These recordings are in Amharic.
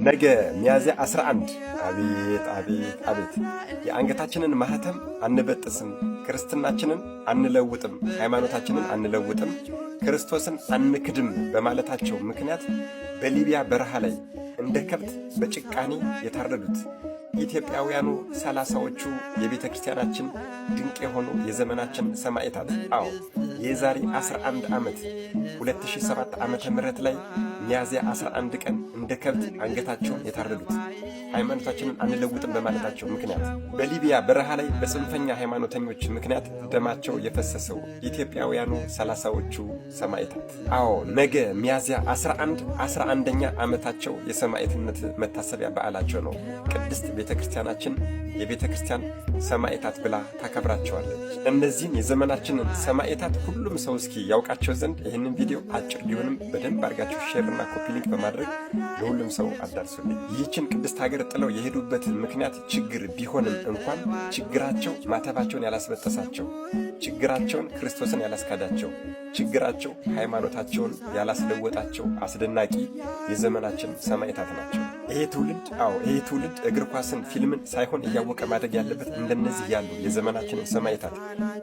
ነገ ሚያዝያ 11 አቤት አቤት አቤት! የአንገታችንን ማህተም አንበጥስም፣ ክርስትናችንን አንለውጥም፣ ሃይማኖታችንን አንለውጥም፣ ክርስቶስን አንክድም በማለታቸው ምክንያት በሊቢያ በረሃ ላይ እንደ ከብት በጭቃኔ የታረዱት ኢትዮጵያውያኑ 30ዎቹ የቤተ ክርስቲያናችን ድንቅ የሆኑ የዘመናችን ሰማዕታት፣ አዎ የዛሬ 11 ዓመት 2007 ዓመተ ምህረት ላይ ሚያዝያ 11 ቀን እንደ ከብት አንገታቸውን የታረዱት ሃይማኖታችንን አንለውጥም በማለታቸው ምክንያት በሊቢያ በረሃ ላይ በጽንፈኛ ሃይማኖተኞች ምክንያት ደማቸው የፈሰሰው ኢትዮጵያውያኑ 30ዎቹ ሰማዕታት፣ አዎ ነገ ሚያዝያ 11ኛ ዓመታቸው የሰማዕትነት መታሰቢያ በዓላቸው ነው። ቅድስት ቤተ ክርስቲያናችን የቤተ ክርስቲያን ሰማዕታት ብላ ታከብራቸዋለች። እነዚህን የዘመናችንን ሰማዕታት ሁሉም ሰው እስኪ ያውቃቸው ዘንድ ይህንን ቪዲዮ አጭር ቢሆንም በደንብ አድርጋችሁ ሼርና ኮፒ ሊንክ በማድረግ ለሁሉም ሰው አዳርሱልኝ። ይህችን ቅድስት ሀገር ጥለው የሄዱበት ምክንያት ችግር ቢሆንም እንኳን ችግራቸው ማተባቸውን ያላስበጠሳቸው፣ ችግራቸውን ክርስቶስን ያላስካዳቸው፣ ችግራቸው ሃይማኖታቸውን ያላስለወጣቸው አስደናቂ የዘመናችን ሰማዕታት ናቸው። ይሄ ትውልድ እግር ኳስን፣ ፊልምን ሳይሆን እያወቀ ማደግ ያለበት እንደነዚህ ያሉ የዘመናችንን ሰማዕታት።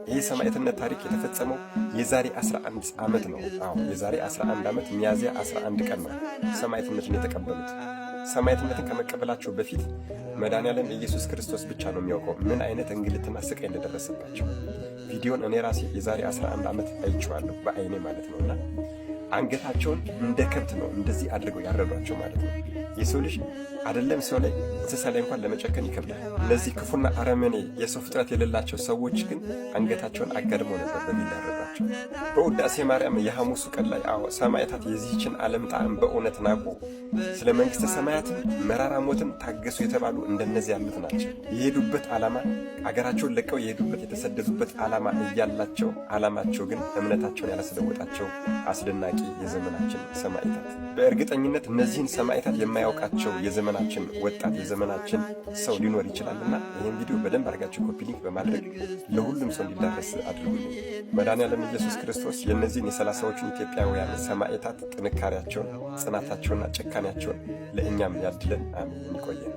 ይሄ ሰማዕትነት ታሪክ የተፈጸመው የዛሬ 11 ዓመት ነው። አዎ የዛሬ 11 ዓመት ሚያዝያ 11 ቀን ነው ሰማዕትነትን የተቀበሉት። ሰማዕትነትን ከመቀበላቸው በፊት መድኃኔዓለም ኢየሱስ ክርስቶስ ብቻ ነው የሚያውቀው ምን አይነት እንግልትና ስቃይ እንደደረሰባቸው። ቪዲዮን እኔ ራሴ የዛሬ 11 ዓመት አይቼዋለሁ በአይኔ ማለት ነውና አንገታቸውን እንደ ከብት ነው እንደዚህ አድርገው ያረዷቸው ማለት ነው። የሰው ልጅ አይደለም ሰው ላይ እንስሳ ላይ እንኳን ለመጨከን ይከብዳል። እነዚህ ክፉና አረመኔ የሰው ፍጥረት የሌላቸው ሰዎች ግን አንገታቸውን አጋድመው ነበር በሚል ያረዷቸው። በውዳሴ ማርያም የሐሙሱ ቀን ላይ ሰማዕታት የዚህችን ዓለም ጣዕም በእውነት ናቁ፣ ስለ መንግሥተ ሰማያትን መራራ ሞትን ታገሱ የተባሉ እንደነዚህ ያሉት ናቸው። የሄዱበት ዓላማ አገራቸውን ለቀው የሄዱበት የተሰደዱበት ዓላማ እያላቸው ዓላማቸው ግን እምነታቸውን ያላስለወጣቸው አስደናቂ የዘመናችን ሰማዕታት። በእርግጠኝነት እነዚህን ሰማዕታት የማያውቃቸው የዘመናችን ወጣት የዘመናችን ሰው ሊኖር ይችላልና ይህን ቪዲዮ በደንብ አድርጋችሁ ኮፒ ሊንክ በማድረግ ለሁሉም ሰው እንዲዳረስ አድርጉልኝ። መድኃኔዓለም ኢየሱስ ክርስቶስ የእነዚህን የ30ዎቹን ኢትዮጵያውያን ሰማዕታት ጥንካሬያቸውን፣ ጽናታቸውና ጭካኔያቸውን ለእኛም ያድለን። አሜን። ይቆየን።